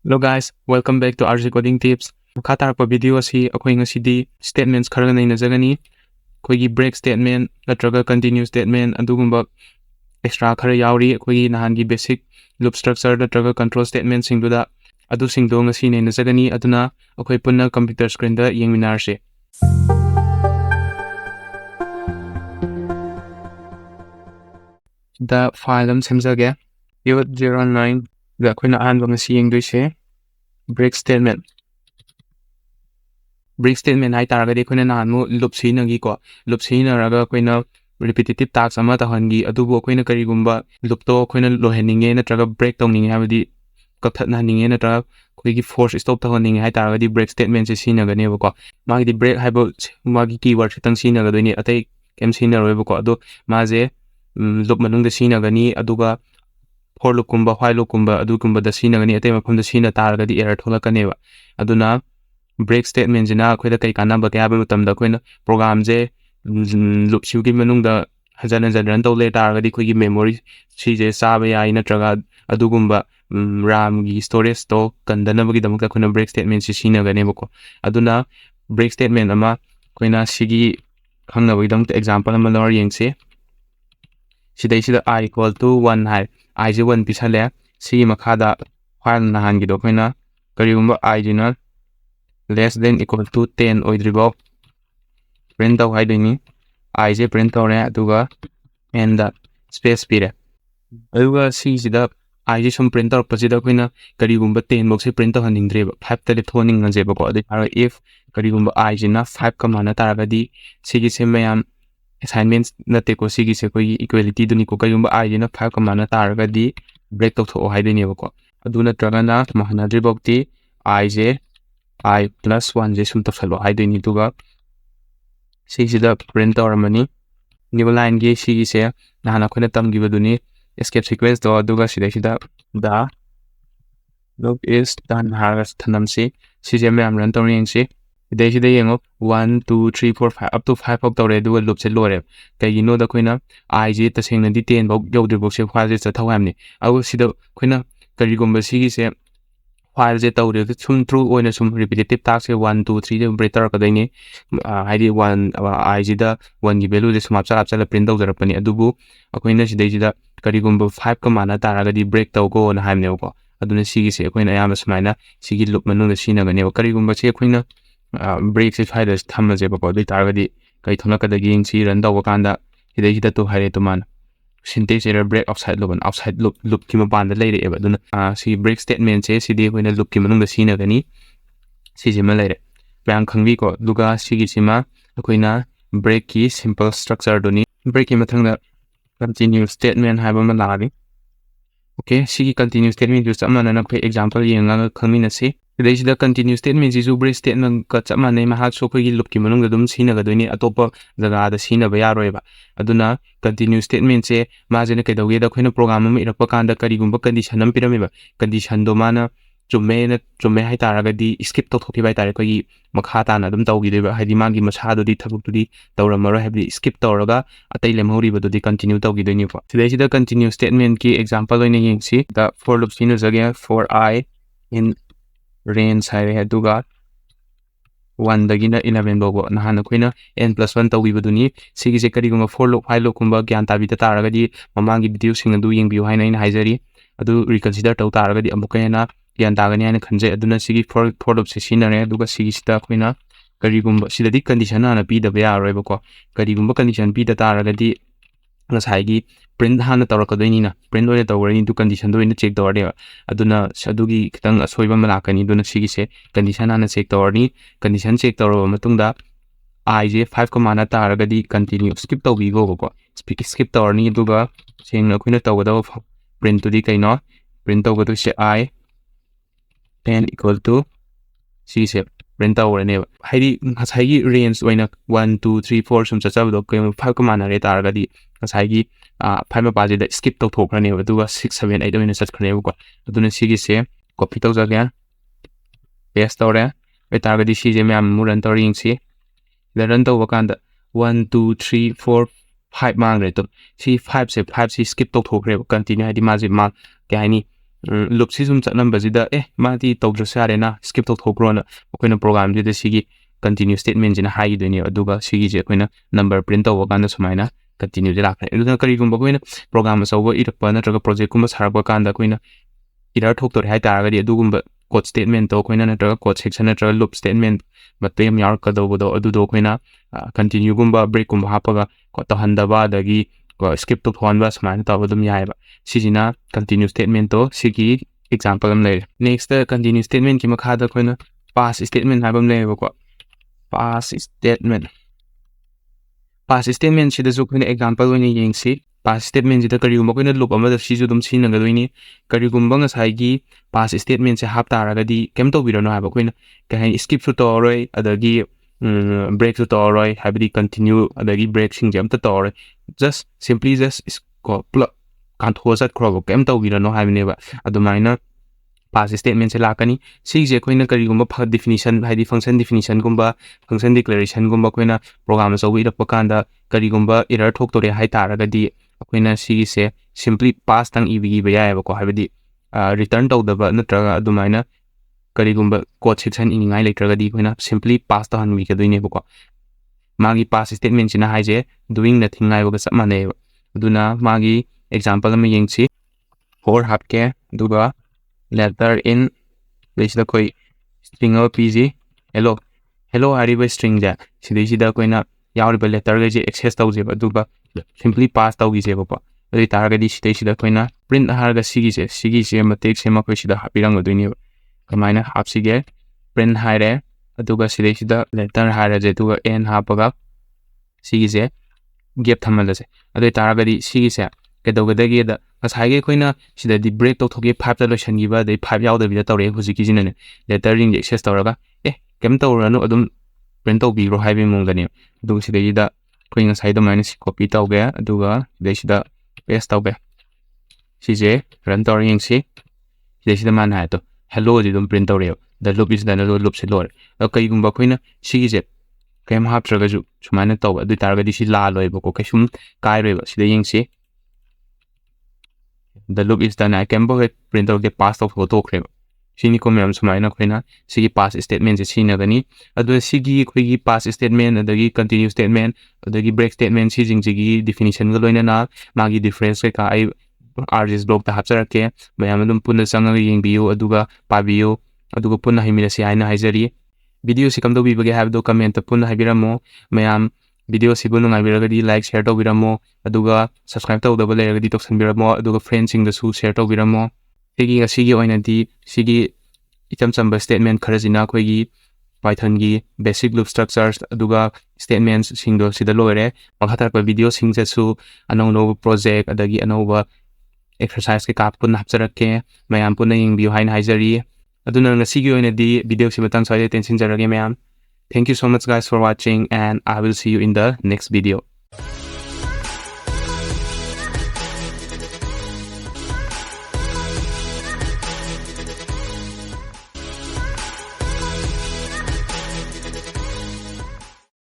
Hello guys, welcome back to RJ Coding Tips. Makha tarpa video asi akhoi ngasidi statements khara nainajagani. Akhoi break statement natraga continue statement adugumba extra khara yauri akhoi nahan gi basic loop structure natraga control statement singduda adu singdo ngasi nainajagani aduna akhoi punna computer screen da yengminarse. The file semjage pivot 09 da akhoi na an ngasi yengdoise break statement. Break statement hai taragadi akhoi na nahanmu loop sinagi ko loop sinaraga akhoi na repetitive tasks ama tahangi adubu akhoi na karigumba loop to akhoi na loheninge natraga break tawninge habadi kathatna ninge natraga akhoi gi force stop tahaninge hai taragadi break statement se sinagane ba ko magi break haibo magi keyword khitang sinagadoni atai kem sinaroi ba ko adu maje loop manung da sinagani aduga for loop kumba while loop kumba adu kumba da sinagani atai mafam da sina taragadi error tholakane ba aduna break statement jina akhoi da kai kanaba kya ba matam da akhoi na program je loop siu gi manung da hajan run tole taragadi akhoi gi memory si je sabe ai natraga adugumba ram gi storage to kandana bagi damak akhoi na break statement si sinagane ba ko aduna break statement ama akhoi na sigi khangna bagi damak example ama lor yengse sidai sida I equal to 1 hai I je 1 pisale si makhada while nahan gi do akhoi na karigumba I jina less than equal to 10 oidribo print out haidini I je print out re aduga and the space pire aduga si sida I je sum print out pasida koina karigumba 10 box se print out haningdreba 5 tele thoning nganje ba ko adu if karigumba I je na 5 ka mana taragadi sigi se mayam assignments nate ko sigi se ko equality duni ko karigumba I je na 5 ka mana taragadi break to tho haidini ba ko aduna tragana mahana dribokti I je I plus 1 je sum tafsalo haidini tuga sida print out mani new line ge sigi se nahana khona tam gi baduni escape sequence do aduga sida the loop is done harvest thanam si sije am run tawring si sida yengo 1 2 3 4 5 up to 5 of tawre duga loop se lore kai no da khoina I je tasengna di 10 bok yodri bok se while je chathawamni agu sida khoina karigomba sigi se while je tawre sum true oina sum repetitive task 1 2 3 je break tar kadaini haidi 1 I je da 1 gi value je sum apcha la print tawjar pani adubu akoina sidai sida karigomba 5 ka mana taragadi break taw go na haimne ko aduna sigi se akoina ayama sumaina sigi loop manu da sinagane karigomba se akoina break se faida thamma je ba ko dai taragadi kai thona kadagi ingsi run taw kanda sidai sida to hare to man syntax error break outside loop ki mapanda leire eba duna si break statement se sidi hoina loop ki manung da sinagani si jema leire bang khangbi ko duga sigi sima akoina break ki simple structure doni break ki mathang da continue statement haiba ma lagi okay sigi continue statement use amana na kai example yenga khangmina si sidai sida continue statement ji break statement ka chama nei ma ha so khoi loop ki manung da dum sinaga doini atopa jaga da sina ba yaroi ba aduna continue statement se ma jene kai dawge da khoina program ma irakpa kanda karigumba condition am pirami ba condition do mana chumme hai taraga di skip to thoki bai tare koi makha ta na dum tawgi de ba haidi magi masha do di thabuk tu di tawramaro habi skip tawraga atai lemhori ba do di continue tawgi doini ko sidai sida continue statement ki example oina yengsi the for loop sinu jage for I in range hai aduga 1 dagina 11 bogo nahana koina n plus 1 tawi baduni sigi se kari guma for loop while loop kumba gyan tabi ta taragadi mamangi video sing adu yeng biu haina ina haijari adu reconsider taw taragadi amukena gyan tagani haina khanje aduna sigi for loop se sinare aduga sigi sita koina kari gumba sidadi condition ana pi da ya roi bako kari gumba condition pi da taragadi ngasai print hana tawrakadoini na print oina tawrani du condition do ina check tawrde aduna sadugi kitang asoiba malakani duna sigi se condition hana check tawrni condition check tawraba matungda I je 5 ka mana taragadi continue skip tawbi go ko skip tawrni duga sengna khoina tawgada print to di kaino print tawgadu se I 10 equal to sigi se print tawrane haidi ngasai range oina 1 2 3 4 sum chachab do 5 ka mana re taragadi ngasai 5 pa je da skip to thokrane aduga 6 7 8 oina chatkhane ko aduna sigi se copy tawjaga paste tawre e taragadi si je myam mu run tawring si the run taw kanda 1 2 3 4 5 mang re to si 5 se 5 si skip to thokre continue hadi ma je ma kya ni ꯂꯨꯞꯁꯤ ꯁꯨꯝ ꯆꯠꯂꯝꯕꯁꯤꯗ ꯃꯥꯗꯤ ꯇꯧꯗ꯭ꯔꯁꯨ ꯌꯥꯔꯦꯅ skip ꯇꯧꯊꯣꯛꯈ꯭ꯔꯣꯅ ꯑꯩꯈꯣꯏꯅ ꯄ꯭ꯔꯣꯒ꯭ꯔꯥꯝꯁꯤꯗ ꯁꯤꯒꯤ continue ꯁ꯭ꯇꯦꯠꯃꯦꯟꯁꯤꯅ ꯍꯥꯏꯈꯤꯗꯣꯏꯅꯦꯕ ꯑꯗꯨꯒ ꯁꯤꯒꯤꯁꯦ ꯑꯩꯈꯣꯏꯅ number print ꯇꯧꯕ ꯀꯥꯟꯗ ꯁꯨꯃꯥꯏꯅ ꯀꯟꯇꯤꯅ꯭ꯌꯨꯁꯦ ꯂꯥꯛꯈ꯭ꯔꯦ ꯑꯗꯨꯅ ꯀꯔꯤꯒꯨꯝꯕ ꯑꯩꯈꯣꯏꯅ ꯄ꯭ꯔꯣꯒ꯭ꯔꯥꯝ ꯑꯆꯧꯕ ꯏꯔꯛꯄ ꯅꯠꯇ꯭ꯔꯒ ꯄ꯭ꯔꯣꯖꯦꯛꯀꯨꯝꯕ ꯁꯥꯔꯛꯄ ꯀꯥꯟꯗ ꯑꯩꯈꯣꯏꯅ ꯏꯔꯔ ꯊꯣꯛꯇꯣꯔꯦ ꯍꯥꯏꯇꯥꯔꯒꯗꯤ ꯑꯗꯨꯒꯨꯝꯕ ꯀꯣꯗ ꯁ꯭ꯇꯦꯠꯃꯦꯟꯇꯣ ꯑꯩꯈꯣꯏꯅ ꯅꯠꯇ꯭ꯔꯒ ꯀꯣꯗ ꯁꯦꯛꯁꯟ ꯅꯠꯇ꯭ꯔꯒ ꯂꯨꯞ ꯁ꯭ꯇꯦꯠꯃꯦꯟ ꯃꯇꯦꯛ ꯑꯃ ꯌꯥꯎꯔꯛꯀꯗꯧꯕꯗꯣ ꯑꯗꯨꯗꯣ ꯑꯩꯈꯣꯏꯅ ꯀꯟꯇꯤꯅ꯭ꯌꯨꯒꯨꯝꯕ ꯕ꯭ꯔꯦꯛꯀꯨꯝꯕ ꯍꯥꯞꯄꯒ ꯇꯧꯍꯟꯗꯕ ꯑꯗꯒꯤ ꯁ꯭ꯀꯤꯞ ꯇꯧꯊꯣꯛꯍꯟꯕ ꯁꯨꯃꯥꯏꯅ ꯇꯧꯕ ꯑꯗꯨꯝ ꯌꯥꯏꯑꯕ ꯁꯤꯁꯤꯅ ꯀꯟꯇꯤꯅ꯭ꯌꯨ ꯁ꯭ꯇꯦꯠꯃꯦꯟꯇꯣ ꯁꯤꯒꯤ ꯑꯦꯛꯖꯥꯝꯄꯜ ꯑꯃ ꯂꯩꯔꯦ ꯅꯦꯛꯁꯇ ꯀꯟꯇꯤꯅ꯭ꯌꯨ ꯁ꯭ꯇꯦꯠꯃꯦꯟꯠꯀꯤ ꯃꯈꯥꯗ ꯑꯩꯈꯣꯏꯅ ꯄꯥꯁ ꯁ꯭ꯇꯦꯠꯃꯦꯟ ꯍꯥꯏꯕ ꯑꯃ ꯂꯩꯌꯦꯕꯀꯣ ꯄꯥꯁ ꯁ꯭ꯇꯦꯠꯃꯦꯟꯠꯁꯤꯗꯁꯨ ꯑꯩꯈꯣꯏꯅ ꯑꯦꯛꯖꯥꯝꯄꯜ ꯑꯣꯏꯅ ꯌꯦꯡꯁꯤ ꯄꯥꯁ ꯁ꯭ꯇꯦꯠꯃꯦꯟꯠꯁꯤꯗ ꯀꯔꯤꯒꯨꯝꯕ ꯑꯩꯈꯣꯏꯅ ꯂꯨꯞ ꯑꯃꯗ ꯁꯤꯁꯨ ꯑꯗꯨꯝ ꯁꯤꯖꯤꯟꯅꯒꯗꯣꯏꯅꯤ ꯀꯔꯤꯒꯨꯝꯕ ꯉꯁꯥꯏꯒꯤ ꯄꯥꯁ ꯁ꯭ꯇꯦꯠꯃꯦꯟꯠꯁꯦ ꯍꯥꯞꯇꯥꯔꯒꯗꯤ ꯀꯩꯝ ꯇꯧꯕꯤꯔꯅꯣ ꯍꯥꯏꯕ ꯑꯩꯈꯣꯏꯅ ꯀꯩ ꯍꯥꯏꯅꯤ ꯁ꯭ꯀꯤꯞꯁꯨ ꯇꯧꯔꯔꯣꯏ ꯑꯗꯒꯤ ꯕ꯭ꯔꯦꯛꯁꯨ ꯇꯧꯔꯔꯣꯏ ꯍꯥꯏꯕꯗꯤ ꯀꯟꯇꯤꯅ꯭ꯌꯨ ꯑꯗꯒꯤ ꯕ꯭ꯔꯦꯛꯁꯤꯡꯁꯦ ꯑꯝꯇ ꯇꯧꯔꯔꯣꯏ ꯁꯤꯝꯄ꯭ꯂꯤ ꯀꯣ ꯄꯨꯂꯞ ꯀꯥꯟꯊꯣꯛꯑ ꯆꯠꯈ꯭ꯔꯣꯕ ꯀꯩꯝ ꯇꯧꯕꯤꯔꯅꯣ ꯍꯥꯏꯕꯅꯦꯕ ꯑꯗꯨꯃꯥꯏꯅ ꯄꯥꯁ ꯁ꯭ꯇꯦꯠꯃꯦꯟꯠꯁꯦ ꯂꯥꯛꯀꯅꯤ ꯁꯤꯁꯦ ꯑꯩꯈꯣꯏꯅ ꯀꯔꯤꯒꯨꯝꯕ ꯗꯤꯐꯤꯅꯤꯁꯟ ꯍꯥꯏꯗꯤ ꯐꯪꯁꯟ ꯗꯤꯐꯤꯅꯤꯁꯟꯒꯨꯝꯕ ꯐꯪꯁꯟ ꯗꯤꯀ꯭ꯂꯔꯦꯁꯟꯒꯨꯝꯕ ꯑꯩꯈꯣꯏꯅ ꯄ꯭ꯔꯣꯒ꯭ꯔꯥꯝ ꯑꯆꯧꯕ ꯏꯔꯛꯄ ꯀꯥꯟꯗ ꯀꯔꯤꯒꯨꯝꯕ ꯏꯔꯔ ꯊꯣꯛꯇꯣꯔꯦ ꯍꯥꯏꯇꯥꯔꯒꯗꯤ ꯑꯩꯈꯣꯏꯅ ꯁꯤꯒꯤꯁꯦ ꯁꯤꯝꯄ꯭ꯂꯤ ꯄꯥꯁꯇꯪ ꯏꯕ ꯌꯥꯏꯑꯕꯀꯣ ꯍꯥꯏꯕꯗꯤ ꯔꯤꯇꯔꯟ ꯇꯧꯗꯕ ꯅꯠꯇ꯭ꯔꯒ ꯑꯗꯨꯃꯥꯏꯅ ꯀꯔꯤꯒꯨꯝꯕ ꯀꯣꯗ ꯁꯦꯛꯁꯟ ꯏꯅꯤꯡꯉꯥꯏ ꯂꯩꯇ꯭ꯔꯒꯗꯤ ꯑꯩꯈꯣꯏꯅ ꯁꯤꯝꯄ꯭ꯂꯤ ꯄꯥꯁ ꯇꯧꯍꯟꯕꯤꯒꯗꯣꯏꯅꯦꯕꯀꯣ ꯃꯥꯒꯤ ꯄꯥꯁ ꯁ꯭ꯇꯦꯠꯃꯦꯟꯠꯁꯤꯅ ꯍꯥꯏꯁꯦ ꯗꯨꯋꯤꯡ ꯅꯊꯤꯡ ꯍꯥꯏꯕꯒ ꯆꯞ ꯃꯥꯟꯅꯩꯑꯕ ꯑꯗꯨꯅ ꯃꯥꯒꯤ ꯑꯦꯛꯖꯥꯝꯄꯜ ꯑꯃ ꯌꯦꯡꯁꯤ ꯐꯣꯔ ꯍꯥꯞꯀꯦ ꯑꯗꯨꯒ ꯂꯦꯇꯔ ꯏꯟ ꯁꯤꯗꯩꯁꯤꯗ ꯑꯩꯈꯣꯏ ꯁ꯭ꯇ꯭ꯔꯤꯡ ꯑꯃ ꯄꯤꯁꯤ ꯍꯦꯜꯂꯣ ꯍꯥꯏꯔꯤꯕ ꯁ꯭ꯇ꯭ꯔꯤꯡꯁꯦ ꯁꯤꯗꯩꯁꯤꯗ ꯑꯩꯈꯣꯏꯅ ꯌꯥꯎꯔꯤꯕ ꯂꯦꯇꯔꯈꯩꯁꯦ ꯑꯦꯛꯁꯦꯁ ꯇꯧꯁꯦꯕ ꯑꯗꯨꯒ ꯁꯤꯝꯄ꯭ꯂꯤ ꯄꯥꯁ ꯇꯧꯈꯤꯁꯦꯕꯀꯣ ꯑꯗꯨ ꯑꯣꯏ ꯇꯥꯔꯒꯗꯤ ꯁꯤꯗꯩꯁꯤꯗ ꯑꯩꯈꯣꯏꯅ ꯄ꯭ꯔꯤꯟꯠ ꯍꯥꯏꯔꯒ ꯁꯤꯒꯤꯁꯦ ꯃꯇꯦꯛꯁꯦ ꯑꯩꯈꯣꯏ ꯁꯤꯗ ꯍꯥꯞꯄꯤꯔꯝꯒꯗꯣꯏꯅꯦꯕ ꯀꯃꯥꯏꯅ ꯍꯥꯞꯁꯤꯒꯦ ꯄ꯭ꯔꯤꯟꯠ ꯍꯥꯏꯔꯦ ꯑꯗꯨꯒ ꯁꯤꯗꯩꯁꯤꯗ ꯂꯦꯇꯔ ꯍꯥꯏꯔꯁꯦ ꯑꯗꯨꯒ ꯑꯦꯟꯍꯥꯞꯄꯒ ꯁꯤꯒꯤꯁꯦ ꯒꯦꯞ ꯊꯝꯍꯜꯂꯁꯦ ꯑꯗꯨ ꯑꯣꯏ ꯇꯥꯔꯒꯗꯤ ꯁꯤꯒꯤꯁꯦ ꯀꯩꯗꯧꯒꯗꯒꯦꯗ ꯉꯁꯥꯏꯒꯤ ꯑꯩꯈꯣꯏꯅ ꯁꯤꯗꯗꯤ ꯕ꯭ꯔꯦꯛ ꯇꯧꯊꯣꯛꯈꯤ 5ꯇ ꯂꯣꯏꯁꯤꯟꯈꯤꯕ ꯑꯗꯩ 5 ꯌꯥꯎꯗꯕꯤꯗ ꯇꯧꯔꯛꯑꯦ ꯍꯧꯖꯤꯛꯀꯤꯁꯤꯅꯅꯦ ꯂꯦꯇꯔꯁꯤꯡꯁꯦ ꯑꯦꯛꯁꯦꯁ ꯇꯧꯔꯒ ꯀꯩꯝ ꯇꯧꯔꯨꯔꯅꯨ ꯑꯗꯨꯝ ꯄ꯭ꯔꯤꯟꯠ ꯇꯧꯕꯤꯈ꯭ꯔꯣ ꯍꯥꯏꯕꯒꯤ ꯃꯑꯣꯡꯗꯅꯦꯕ ꯑꯗꯨꯒ ꯁꯤꯗꯩꯁꯤꯗ ꯑꯩꯈꯣꯏ ꯉꯁꯥꯏ ꯑꯗꯨꯃꯥꯏꯅ ꯀꯣꯄꯤ ꯇꯧꯒꯦ ꯑꯗꯨꯒ ꯁꯤꯗꯩꯁꯤꯗ ꯄꯦꯁ ꯇꯧꯒꯦ ꯁꯤꯁꯦ ꯔꯟ ꯇꯧꯔ ꯌꯦꯡꯁꯤ ꯁꯤꯗꯩꯁꯤꯗ ꯃꯥꯅ ꯍꯥꯏꯗꯣ ꯍꯦꯜꯂꯣꯗꯤ ꯑꯗꯨꯝ ꯄ꯭ꯔꯤꯟꯠ ꯇꯧꯔꯛꯑꯦꯕ ꯗ ꯂꯨꯞ ꯏꯁ ꯗꯟ ꯑꯗꯨꯒ ꯂꯨꯞꯁꯦ ꯂꯣꯏꯔꯦ ꯑꯗꯣ ꯀꯩꯒꯨꯝꯕ ꯑꯩꯈꯣꯏꯅ ꯁꯤꯒꯤꯁꯦ ꯀꯩꯝ ꯍꯥꯞꯇ꯭ꯔꯒꯁꯨ ꯁꯨꯃꯥꯏꯅ ꯇꯧꯕ ꯑꯗꯨ ꯇꯥꯔꯒꯗꯤ ꯁꯤ ꯂꯥꯜꯂꯣꯏꯕꯀꯣ ꯀꯩꯁꯨꯝ ꯀꯥꯏꯔꯣꯏꯕ ꯁꯤꯗ ꯌꯦꯡꯁꯤ ꯗ ꯂꯨꯞ ꯏꯁ ꯗꯟ ꯍꯥꯏ ꯀꯩꯝꯐꯥꯎ ꯍꯦꯛ ꯄ꯭ꯔꯤꯟꯠ ꯇꯧꯔꯛꯇꯦ ꯄꯥꯁ ꯇꯧꯊꯣꯛꯑ ꯇꯣꯛꯈ꯭ꯔꯦꯕ ꯁꯤꯅꯤꯀꯣ ꯃꯌꯥꯝ ꯁꯨꯃꯥꯏꯅ ꯑꯩꯈꯣꯏꯅ ꯁꯤꯒꯤ ꯄꯥꯁ ꯁ꯭ꯇꯦꯠꯃꯦꯟꯠꯁꯦ ꯁꯤꯖꯤꯟꯅꯒꯅꯤ ꯑꯗꯨꯅ ꯁꯤꯒꯤ ꯑꯩꯈꯣꯏꯒꯤ ꯄꯥꯁ ꯁ꯭ꯇꯦꯠꯃꯦꯟꯠ ꯑꯗꯒꯤ ꯀꯟꯇꯤꯅ꯭ꯌꯨ ꯁ꯭ꯇꯦꯠꯃꯦꯟꯠ ꯑꯗꯒꯤ ꯕ꯭ꯔꯦꯛ ꯁ꯭ꯇꯦꯠꯃꯦꯟꯠ ꯁꯤꯁꯤꯡꯁꯤꯒꯤ ꯗꯤꯐꯤꯅꯤꯁꯟꯒ ꯂꯣꯏꯅꯅ ꯃꯥꯒꯤ ꯗꯤꯐ꯭ꯔꯦꯟꯁ ꯀꯩꯀꯥ ꯑꯩ RGS ꯕ꯭ꯂꯣꯛꯇ ꯍꯥꯞꯆꯔꯛꯀꯦ ꯃꯌꯥꯝ ꯑꯗꯨꯝ ꯄꯨꯟꯅ ꯆꯪꯉꯒ ꯌꯦꯡꯕꯤꯌꯨ ꯑꯗꯨꯒ ꯄꯥꯕꯤꯌꯨ ꯑꯗꯨꯒ ꯄꯨꯟꯅ ꯍꯩꯃꯤꯟꯅꯁꯤ ꯍꯥꯏꯅ ꯍꯥꯏꯖꯔꯤ ꯚꯤꯗꯤꯑꯣꯁꯤ ꯀꯝꯗꯧꯕꯤꯕꯒꯦ ꯍꯥꯏꯕꯗꯨ ꯀꯃꯦꯟꯠꯇ ꯄꯨꯟꯅ ꯍꯥꯏꯕꯤꯔꯝꯃꯣ ꯃꯌꯥꯝ ꯚꯤꯗꯤꯑꯣꯁꯤꯕꯨ ꯅꯨꯡꯉꯥꯏꯕꯤꯔꯒꯗꯤ ꯂꯥꯏꯛ ꯁꯦꯌꯔ ꯇꯧꯕꯤꯔꯝꯃꯣ ꯑꯗꯨꯒ ꯁꯕꯁꯀ꯭राꯏꯕ ꯇꯧꯗꯕ ꯂꯩꯔꯒꯗꯤ ꯇꯧꯁꯟꯕꯤꯔꯝꯃो ꯑꯗꯨꯒ ꯐ꯭ꯔꯦꯟꯁꯤꯡꯗꯁꯨ ꯁꯦꯌꯔ ꯇꯧꯕꯤꯔꯝꯃꯣ ꯉꯁꯤꯒꯤ ꯑꯣꯏꯅꯗꯤ ꯁꯤꯒꯤ ꯏꯆꯝ ꯆꯝꯕ ꯁ꯭ꯇꯦꯠꯃꯦꯟꯠ ꯈꯔꯁꯤꯅ ꯑꯩꯈꯣꯏꯒꯤ ꯄꯥꯏꯊꯟꯒꯤ ꯕꯦꯁꯤꯛ ꯂꯨꯞ ꯁ꯭ꯇ꯭ꯔꯛꯆꯔꯁ ꯑꯗꯨꯒ ꯁ꯭ꯇꯦꯠꯃꯦꯟꯠꯁꯤꯡꯗꯣ ꯁꯤꯗ ꯂꯣꯏꯔꯦ ꯃꯈꯥ ꯇꯥꯔꯛꯄ ꯚꯤꯗꯤꯑꯣꯁꯤꯡꯗꯁꯨ ꯑꯅꯧ ꯄ꯭ꯔꯣꯖꯦꯛ ꯑꯗꯒꯤ ꯑꯅꯧꯕ ꯑꯦꯛꯁꯔꯁꯥꯏꯁ ꯀꯩꯀꯥ ꯄꯨꯟꯅ ꯍꯥꯞꯆꯔꯛꯀꯦ ꯃꯌꯥꯝ ꯄꯨꯟꯅ ꯌꯦꯡꯕꯤꯌꯨ ꯍꯥꯏꯅ ꯍꯥꯏꯖꯔꯤ ꯑꯗꯨꯅ ꯉꯁꯤꯒꯤ ꯑꯣꯏꯅꯗꯤ ꯚꯤꯗꯤꯑꯣꯁꯤ ꯃꯇꯥꯡ ꯁ꯭ꯋꯥꯏꯗ ꯇꯦꯟꯁꯤꯟꯖꯔꯒꯦ ꯃꯌꯥꯝ Thank you so much guys for watching and I will see you in the next video.